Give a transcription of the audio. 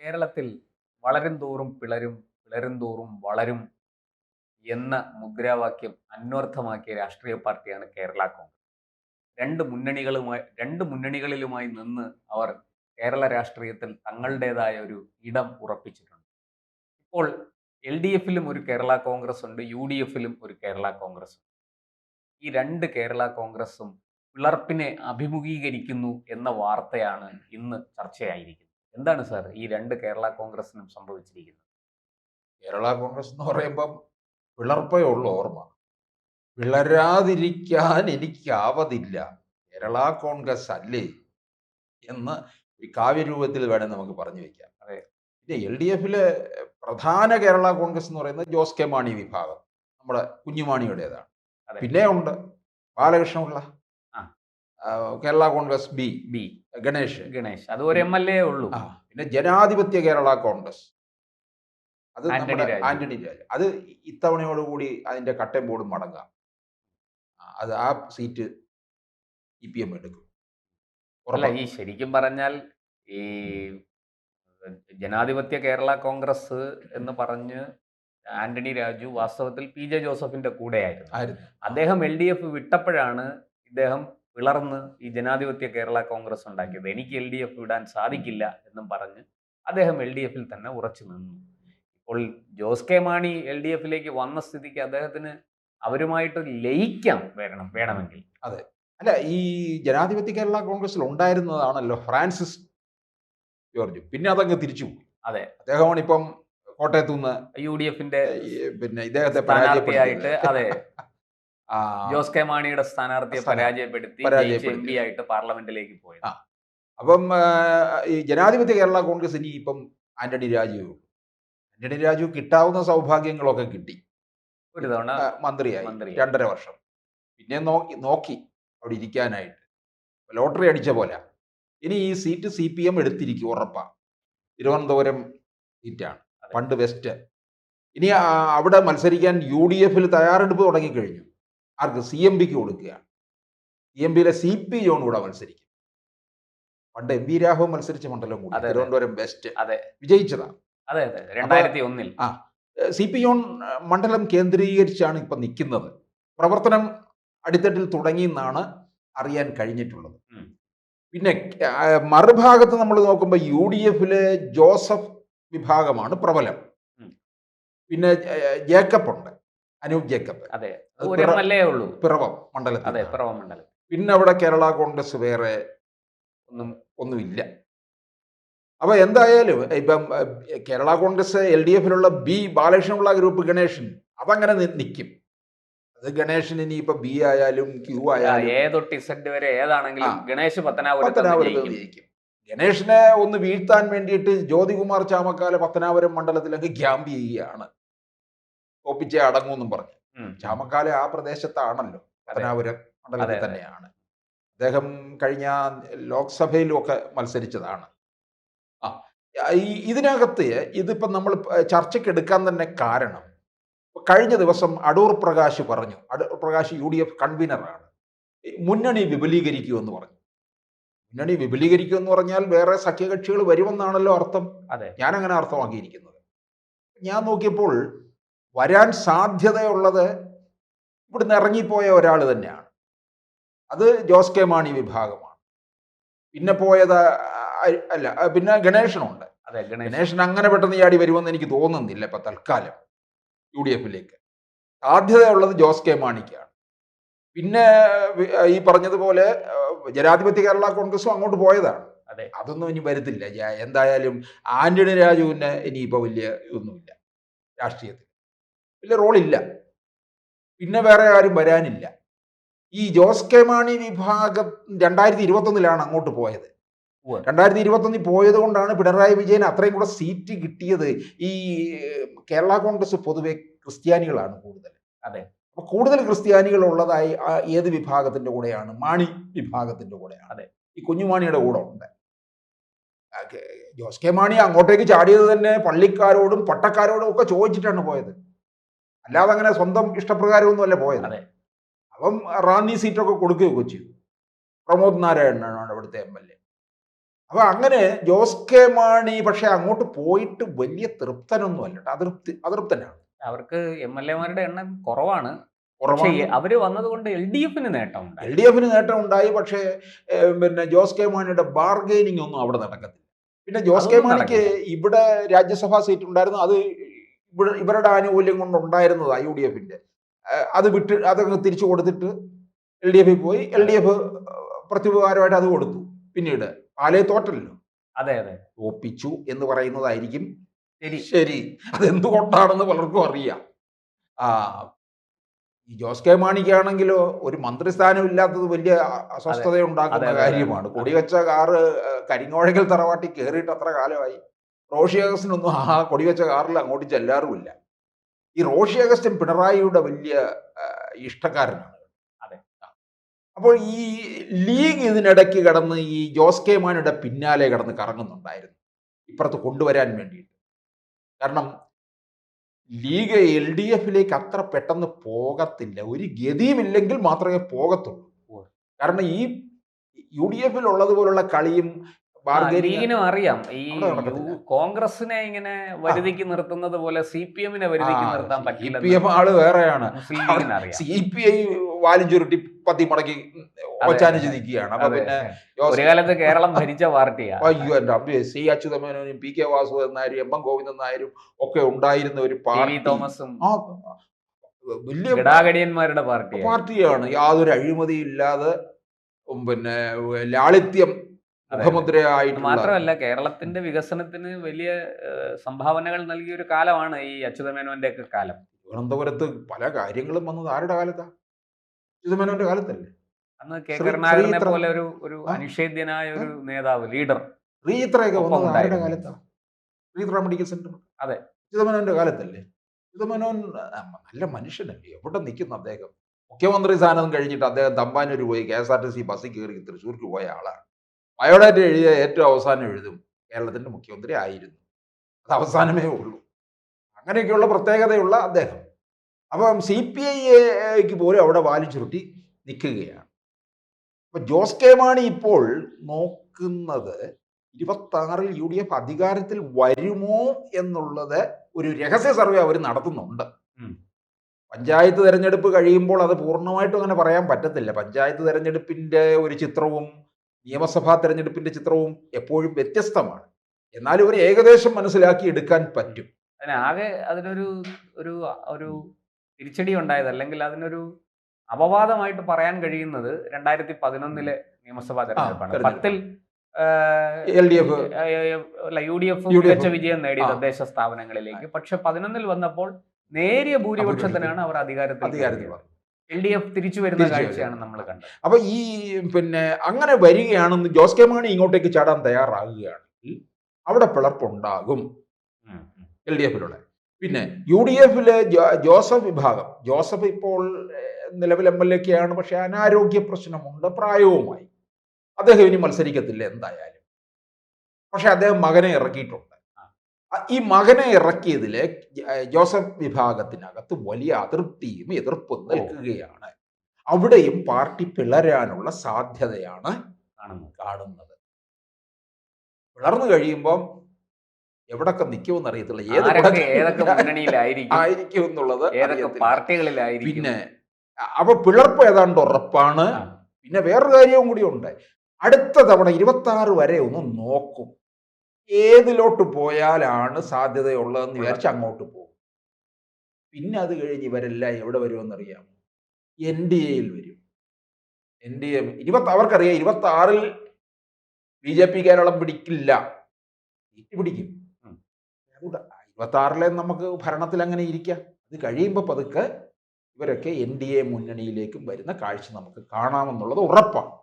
കേരളത്തിൽ വളരും തോറും പിളരും, പിളരും തോറും വളരും എന്ന മുദ്രാവാക്യം അന്വർത്ഥമാക്കിയ രാഷ്ട്രീയ പാർട്ടിയാണ് കേരള കോൺഗ്രസ്. രണ്ട് മുന്നണികളിലുമായി നിന്ന് അവർ കേരള രാഷ്ട്രീയത്തിൽ തങ്ങളുടേതായ ഒരു ഇടം ഉറപ്പിച്ചിട്ടുണ്ട്. ഇപ്പോൾ എൽ ഡി എഫിലും ഒരു കേരള കോൺഗ്രസ് ഉണ്ട്, യു ഡി എഫിലും ഒരു കേരള കോൺഗ്രസ് ഉണ്ട്. ഈ രണ്ട് കേരള കോൺഗ്രസും പിളർപ്പിനെ അഭിമുഖീകരിക്കുന്നു എന്ന വാർത്തയാണ് ഇന്ന് ചർച്ചയായിരിക്കുന്നത്. എന്താണ് സാർ ഈ രണ്ട് കേരള കോൺഗ്രസിനും സംഭവിച്ചിരിക്കുന്നത്? കേരള കോൺഗ്രസ് എന്ന് പറയുമ്പം പിളർപ്പേ ഉള്ളൂ ഓർമ്മ. പിളരാതിരിക്കാൻ എനിക്കാവതില്ല, കേരള കോൺഗ്രസ് അല്ലേ എന്ന് ഒരു കാവ്യരൂപത്തിൽ വേണേൽ നമുക്ക് പറഞ്ഞു വയ്ക്കാം. അതെ. പിന്നെ എൽ ഡി എഫിലെ പ്രധാന കേരള കോൺഗ്രസ് എന്ന് പറയുന്നത് ജോസ് കെ മാണി വിഭാഗം, നമ്മുടെ കുഞ്ഞുമാണിയുടേതാണ്. അതെ. പിന്നെ ഉണ്ട് ബാലകൃഷ്ണപിള്ള, ആ. Kerala Congress B, B Ganesh. അത് ഒരു എം എൽ എ ഉള്ളൂ. പിന്നെ ജനാധിപത്യ കേരള കോൺഗ്രസ്, അത് ആന്റണി നമ്മുടെ രാജു. ആന്റണി രാജു. അത് ഇത്തവണയോടുകൂടി അതിന്റെ കട്ടയും ബോർഡും മടങ്ങാം. അത് ആ സീറ്റ് CPM എടുക്കും. അല്ല, ഈ ശരിക്കും പറഞ്ഞാൽ ഈ ജനാധിപത്യ കേരള കോൺഗ്രസ് എന്ന് പറഞ്ഞ് ആന്റണി രാജു വാസ്തവത്തിൽ PJ ജോസഫിന്റെ കൂടെയായിരുന്നു. അദ്ദേഹം LDF വിട്ടപ്പോഴാണ് ഇദ്ദേഹം പിളർന്ന് ഈ ജനാധിപത്യ കേരള കോൺഗ്രസ് ഉണ്ടാക്കിയത്. എനിക്ക് LDF വിടാൻ സാധിക്കില്ല എന്നും പറഞ്ഞ് അദ്ദേഹം LDFിൽ തന്നെ ഉറച്ചു നിന്നു. ഇപ്പോൾ ജോസ് കെ മാണി LDFിലേക്ക് വന്ന സ്ഥിതിക്ക് അദ്ദേഹത്തിന് അവരുമായിട്ട് ലയിക്കാം വേണമെങ്കിൽ. അതെ. അല്ല, ഈ ജനാധിപത്യ കേരള കോൺഗ്രസിൽ ഉണ്ടായിരുന്നതാണല്ലോ ഫ്രാൻസിസ് ജോർജ്. പിന്നെ അതങ്ങ് തിരിച്ചുപോയി. അതെ. അദ്ദേഹമാണ് ഇപ്പം കോട്ടയത്തു നിന്ന് UDFിന്റെ പിന്നെ ഇദ്ദേഹത്തെ സ്ഥാനാർത്ഥിയായിട്ട്, അതെ, ആ, ജോസ് കെ മാണിയുടെ സ്ഥാനാർത്ഥിയെ പരാജയപ്പെടുത്തി MP ആയിട്ട് പാർലമെന്റിലേക്ക് പോയത്. അപ്പം ഈ ജനാധിപത്യ കേരള കോൺഗ്രസ് ഇനി ഇപ്പം ആന്റണി രാജു കിട്ടാവുന്ന സൗഭാഗ്യങ്ങളൊക്കെ കിട്ടി. ഒരു തവണ മന്ത്രിയായി 2.5 വർഷം. പിന്നെ നോക്കി അവിടെ ഇരിക്കാനായിട്ട് ലോട്ടറി അടിച്ച പോലെ. ഇനി ഈ സീറ്റ് CPM എടുത്തിരിക്കും, ഉറപ്പാ. തിരുവനന്തപുരം സീറ്റാണ്, പണ്ട് വെസ്റ്റ്. ഇനി അവിടെ മത്സരിക്കാൻ UDFിൽ തയ്യാറെടുപ്പ് തുടങ്ങിക്കഴിഞ്ഞു. ആർക്ക്? CMPക്ക് കൊടുക്കുകയാണ്. CMPയിലെ CP ജോൺ കൂടെ മത്സരിക്കും. പണ്ട് MV രാഘവൻ മത്സരിച്ച മണ്ഡലം കൂടി, തിരുവനന്തപുരം വെസ്റ്റ് വിജയിച്ചതാണ്. അതെ, 2001-ൽ. CP ജോൺ മണ്ഡലം കേന്ദ്രീകരിച്ചാണ് ഇപ്പൊ നിൽക്കുന്നത്. പ്രവർത്തനം അടിത്തട്ടിൽ തുടങ്ങി എന്നാണ് അറിയാൻ കഴിഞ്ഞിട്ടുള്ളത്. പിന്നെ മറുഭാഗത്ത് നമ്മൾ നോക്കുമ്പോൾ UDFിലെ ജോസഫ് വിഭാഗമാണ് പ്രബലം. പിന്നെ ജേക്കബ് ഉണ്ട്, അനൂപ് ജേക്കബ്. പിറവം മണ്ഡലത്തിൽ. പിന്നെ അവിടെ കേരള കോൺഗ്രസ് വേറെ ഒന്നുമില്ല. അപ്പൊ എന്തായാലും ഇപ്പം കേരള കോൺഗ്രസ് LDFിലുള്ള ബി, ബാലകൃഷ്ണപിള്ള ഗ്രൂപ്പ്, ഗണേഷൻ, അതങ്ങനെ നിൽക്കും. അത് ഗണേശൻ ഇനിയിപ്പോ B ആയാലും Q ആയാലും പത്തനാപുരത്ത് ജയിക്കും. ഗണേഷിനെ ഒന്ന് വീഴ്ത്താൻ വേണ്ടിയിട്ട് ജ്യോതികുമാർ ചാമക്കാല പത്തനാപുരം മണ്ഡലത്തിലൊക്കെ ക്യാമ്പ് ചെയ്യുകയാണ്, തോപ്പിച്ചേ അടങ്ങുമെന്നും പറഞ്ഞു. ചാമക്കാല ആ പ്രദേശത്താണല്ലോ, പത്തനാപുരം മണ്ഡലത്തിൽ തന്നെയാണ്. അദ്ദേഹം കഴിഞ്ഞ ലോക്സഭയിലും ഒക്കെ മത്സരിച്ചതാണ്. ഇതിനകത്ത് ഇതിപ്പം നമ്മൾ ചർച്ചയ്ക്ക് എടുക്കാൻ തന്നെ കാരണം, കഴിഞ്ഞ ദിവസം അടൂർ പ്രകാശ് പറഞ്ഞു, അടൂർ പ്രകാശ് UDF കൺവീനറാണ്, മുന്നണി വിപുലീകരിക്കുമെന്ന് പറഞ്ഞു. മുന്നണി വിപുലീകരിക്കുമെന്ന് പറഞ്ഞാൽ വേറെ സഖ്യകക്ഷികൾ വരുമെന്നാണല്ലോ അർത്ഥം. ഞാൻ അങ്ങനെ അർത്ഥമാക്കിയിരിക്കുന്നത്. ഞാൻ നോക്കിയപ്പോൾ വരാൻ സാധ്യതയുള്ളത് ഇവിടുന്ന് ഇറങ്ങിപ്പോയ ഒരാൾ തന്നെയാണ്. അത് ജോസ് കെ മാണി വിഭാഗമാണ്. പിന്നെ പോയത് അല്ല, പിന്നെ ഗണേശനുണ്ട്. ഗണേശൻ അങ്ങനെ പെട്ടെന്ന് ചാടി വരുമെന്ന് എനിക്ക് തോന്നുന്നില്ല ഇപ്പൊ തൽക്കാലം. UDFിലേക്ക് സാധ്യതയുള്ളത് ജോസ് കെ മാണിക്കാണ്. പിന്നെ ഈ പറഞ്ഞതുപോലെ ജനാധിപത്യ കേരള കോൺഗ്രസും അങ്ങോട്ട് പോയതാണ്. അതൊന്നും ഇനി വരത്തില്ല. എന്തായാലും ആന്റണി രാജുവിന് ഇനിയിപ്പോ വലിയ ഒന്നുമില്ല, രാഷ്ട്രീയത്തിൽ വലിയ റോളില്ല. പിന്നെ വേറെ ആരും വരാനില്ല. ഈ ജോസ് കെ മാണി വിഭാഗം 2021-ലാണ് അങ്ങോട്ട് പോയത്. 2021 പോയത് കൊണ്ടാണ് പിണറായി വിജയൻ അത്രയും കൂടെ സീറ്റ് കിട്ടിയത്. ഈ കേരള കോൺഗ്രസ് പൊതുവെ ക്രിസ്ത്യാനികളാണ് കൂടുതൽ. അപ്പൊ കൂടുതൽ ക്രിസ്ത്യാനികൾ ഉള്ളതായി ഏത് വിഭാഗത്തിന്റെ കൂടെയാണ്? മാണി വിഭാഗത്തിന്റെ കൂടെയാണ്. ഈ കുഞ്ഞുമാണിയുടെ കൂടെ ഉണ്ട്. ജോസ് കെ മാണി അങ്ങോട്ടേക്ക് ചാടിയത് തന്നെ പള്ളിക്കാരോടും പട്ടക്കാരോടും ഒക്കെ ചോദിച്ചിട്ടാണ് പോയത്, അല്ലാതെ അങ്ങനെ സ്വന്തം ഇഷ്ടപ്രകാരമൊന്നും അല്ല പോയത്. അപ്പം റാന്നി സീറ്റൊക്കെ കൊടുക്കുകയൊക്കെ ചെയ്തു. പ്രമോദ് നാരായണനാണ് അവിടുത്തെ MLA. അപ്പൊ അങ്ങനെ ജോസ് കെ മാണി പക്ഷെ അങ്ങോട്ട് പോയിട്ട് വലിയ തൃപ്തനൊന്നും അല്ല ട്ടോ. അതൃപ്തനാണ്. അവർക്ക് MLA-മാരുടെ എണ്ണം കുറവാണ്. പക്ഷേ കുറവാണ്. അവര് വന്നതുകൊണ്ട് LDF-ന് നേട്ടമുണ്ടായി. LDF-ന് നേട്ടമുണ്ടായി. പക്ഷേ പിന്നെ ജോസ് കെ മാണിയുടെ ബാർഗെയിനിങ് ഒന്നും അവിടെ നടക്കത്തില്ല. പിന്നെ ജോസ് കെ അതൊന്നും മാണിക്ക് നടക്കില്ല. ഇവിടെ രാജ്യസഭാ സീറ്റ് ഉണ്ടായിരുന്നു. അത് ഇവരുടെ ആനുകൂല്യം കൊണ്ടുണ്ടായിരുന്നതാ UDF-ന്റെ. അത് വിട്ട് അതങ്ങ് തിരിച്ചു കൊടുത്തിട്ട് LDF-ൽ പോയി. LDF പ്രത്യുപകാരമായിട്ട് അത് കൊടുത്തു. പിന്നീട് പാലയെ തോറ്റല്ലോ. അതെ അതെ തോപ്പിച്ചു എന്ന് പറയുന്നതായിരിക്കും ശരി. ശരി. അതെന്തുകൊണ്ടാണെന്ന് പലർക്കും അറിയാം. ആ ഈ ജോസ് കെ മാണിക്കാണെങ്കിലോ ഒരു മന്ത്രിസ്ഥാനം ഇല്ലാത്തത് വലിയ അസ്വസ്ഥത ഉണ്ടാക്കുന്ന അതെ, അതെ, കാര്യമാണ്. അതെ. കൊടിവെച്ച കാറ് കരിങ്ങോഴകൽ തറവാട്ടി കയറിയിട്ട് അത്ര കാലമായി. റോഷി അഗസ്റ്റിനൊന്നും ആ കൊടിവെച്ച കാറിൽ അങ്ങോട്ട് ചെല്ലാറുമില്ല. ഈ റോഷി അഗസ്റ്റിൻ പിണറായിയുടെ വലിയ ഇഷ്ടക്കാരനാണ്. അതെ. അപ്പോൾ ഈ ലീഗ് ഇതിനിടയ്ക്ക് കിടന്ന് ഈ ജോസ് കെ മാണിയുടെ പിന്നാലെ കിടന്ന് കറങ്ങുന്നുണ്ടായിരുന്നു, ഇപ്പുറത്ത് കൊണ്ടുവരാൻ വേണ്ടിയിട്ട്. കാരണം ലീഗ് LDF-ലേക്ക് അത്ര പെട്ടെന്ന് പോകത്തില്ല. ഒരു ഗതിയുമില്ലെങ്കിൽ മാത്രമേ പോകത്തുള്ളൂ. കാരണം ഈ UDF-ൽ ഉള്ളതുപോലുള്ള കളിയും ബാർഗൈനിങ് ലീഗിനും അറിയാം ഈ അവിടെ നടക്കത്തില്ല. കോൺഗ്രസിനെ ഇങ്ങനെ വരുതിക്ക് നിർത്തുന്നത് പോലെ CPM-നെ വരുതിക്ക് നിർത്താൻ പറ്റില്ല. CPM ആള് വേറെയാണ്. മുസ്ലിം ലീഗിന് അറിയാം. CPI വാലും ചുരുട്ടി പത്തി മടക്കി ഒച്ചാനിച്ച് നിൽക്കുകയാണ്. അപ്പൊ അതെ, പിന്നെ ഒരു കാലത്ത് കേരളം ഭരിച്ച പാർട്ടിയാണ്. അയ്യോ എന്റെ അമ്മ C അച്യുതമേനോനും PK വാസുദേവൻ നായരും M ഗോവിന്ദൻ നായരും ഒക്കെ ഉണ്ടായിരുന്ന ഒരു ടി പാർട്ടി. തോമസും ആ വലിയ ഗടാഗടിയന്മാരുടെ പാർട്ടിയാണ്. യാതൊരു അഴിമതിയില്ലാതെ പിന്നെ ലാളിത്യം മുഖമുദ്രയായിട്ട്. മാത്രമല്ല കേരളത്തിന്റെ വികസനത്തിന് വലിയ സംഭാവനകൾ നൽകിയ ഒരു കാലമാണ് ഈ അച്യുതമേനോന്റെ ഒക്കെ കാലം. തിരുവനന്തപുരത്ത് പല കാര്യങ്ങളും വന്നത് ആരുടെ കാലത്താ? അച്യുതമേനോന്റെ കാലത്തല്ലേ. അന്ന് K കരുണാകരനെ പോലെ ഒരു അനിഷേധ്യനായ ഒരു നേതാവ്, ലീഡർ റീത്രയൊക്കെ ഒപ്പം വന്നത് ആരുടെ ഉണ്ടായിരുന്നു. കാലത്താ? റീത്ര മെഡിക്കൽ സെന്റർ അതെ. അച്യുതമേനോന്റെ കാലത്തല്ലേ. അച്യുതമേനോൻ നല്ല മനുഷ്യനല്ലേ. എവിടെ നിൽക്കുന്ന അദ്ദേഹം? മുഖ്യമന്ത്രി സ്ഥാനം കഴിഞ്ഞിട്ട് അദ്ദേഹം തമ്പാനൂർ പോയി KSRTC ബസ്സിൽ കയറി തൃശ്ശൂർക്ക് പോയ ആളാണ്. ബയോഡാറ്റ എഴുതിയ ഏറ്റവും അവസാനം എഴുതും കേരളത്തിന്റെ മുഖ്യമന്ത്രി ആയിരുന്നു. അത് അവസാനമേ ഉള്ളൂ. അങ്ങനെയൊക്കെയുള്ള പ്രത്യേകതയുള്ള അദ്ദേഹം. അപ്പം CPIക്ക് പോലും അവിടെ വാലി ചുരുട്ടി നിൽക്കുകയാണ്. അപ്പൊ ജോസ് കെ മാണി ഇപ്പോൾ നോക്കുന്നത് 26-ൽ UDF അധികാരത്തിൽ വരുമോ എന്നുള്ളത് ഒരു രഹസ്യ സർവേ അവർ നടത്തുന്നുണ്ട്. പഞ്ചായത്ത് തെരഞ്ഞെടുപ്പ് കഴിയുമ്പോൾ അത് പൂർണ്ണമായിട്ടും അങ്ങനെ പറയാൻ പറ്റത്തില്ല. പഞ്ചായത്ത് തെരഞ്ഞെടുപ്പിന്റെ ഒരു ചിത്രവും നിയമസഭാ തെരഞ്ഞെടുപ്പിന്റെ ചിത്രവും എപ്പോഴും വ്യത്യസ്തമാണ്. എന്നാലും ഒരു ഏകദേശം മനസ്സിലാക്കി എടുക്കാൻ പറ്റും. ആകെ അതിനൊരു ഒരു ഒരു തിരിച്ചടി ഉണ്ടായത്, അല്ലെങ്കിൽ അതിനൊരു അപവാദമായിട്ട് പറയാൻ കഴിയുന്നത് 2011-ലെ നിയമസഭാ തെരഞ്ഞെടുപ്പാണ്. 10-ൽ LDF UDF മികച്ച വിജയം നേടി തദ്ദേശ സ്ഥാപനങ്ങളിലേക്ക്. പക്ഷെ 11-ൽ വന്നപ്പോൾ നേരിയ ഭൂരിപക്ഷത്തിനാണ് അവർ അധികാരത്തിൽ. LDF തിരിച്ചു വരുന്ന കാഴ്ചയാണ് നമ്മൾ കണ്ടത്. അപ്പൊ ഈ പിന്നെ അങ്ങനെ വരികയാണെന്ന് ജോസ് കെ മാണി ഇങ്ങോട്ടേക്ക് ചാടാൻ തയ്യാറാകുകയാണെങ്കിൽ അവിടെ പിളർപ്പുണ്ടാകും LDF-ലുള്ള. പിന്നെ UDF-ലെ ജോസഫ് വിഭാഗം, ജോസഫ് ഇപ്പോൾ നിലവിൽ MLA-ക്കാണ്. പക്ഷെ അനാരോഗ്യ പ്രശ്നമുണ്ട്, പ്രായവുമായി. അദ്ദേഹം ഇനി മത്സരിക്കത്തില്ല എന്തായാലും. പക്ഷെ അദ്ദേഹം മകനെ ഇറക്കിയിട്ടുണ്ട്. ഈ മകനെ ഇറക്കിയതിലെ ജോസഫ് വിഭാഗത്തിനകത്ത് വലിയ അതൃപ്തിയും എതിർപ്പും നിൽക്കുകയാണ്. അവിടെയും പാർട്ടി പിളരാനുള്ള സാധ്യതയാണ് കാണുന്നത്. പിളർന്നു കഴിയുമ്പം എവിടൊക്കെ നിൽക്കുമെന്ന് അറിയത്തില്ല, ഏതൊക്കെ മുന്നണിയിലായിരിക്കും എന്നുള്ളത്, ഏതൊക്കെ പാർട്ടികളിലായിരിക്കും. പിന്നെ അപ്പൊ പിളർപ്പ് ഏതാണ്ട് ഉറപ്പാണ്. പിന്നെ വേറൊരു കാര്യവും കൂടി ഉണ്ട്. അടുത്ത തവണ 26 വരെ ഒന്ന് നോക്കും, ഏതിലോട്ട് പോയാലാണ് സാധ്യതയുള്ളതെന്ന് വിചാരിച്ച് അങ്ങോട്ട് പോകും. പിന്നെ അത് കഴിഞ്ഞ് ഇവരെല്ലാം എവിടെ വരുമെന്നറിയാമോ? NDA-യിൽ വരും. NDA അവർക്കറിയാം 26-ൽ BJP കേരളം പിടിക്കില്ല, പിടിക്കും. 26-ലെ നമുക്ക് ഭരണത്തിൽ അങ്ങനെ ഇരിക്കാം. അത് കഴിയുമ്പോൾ പതുക്കെ ഇവരൊക്കെ NDA മുന്നണിയിലേക്കും വരുന്ന കാഴ്ച നമുക്ക് കാണാമെന്നുള്ളത് ഉറപ്പാണ്.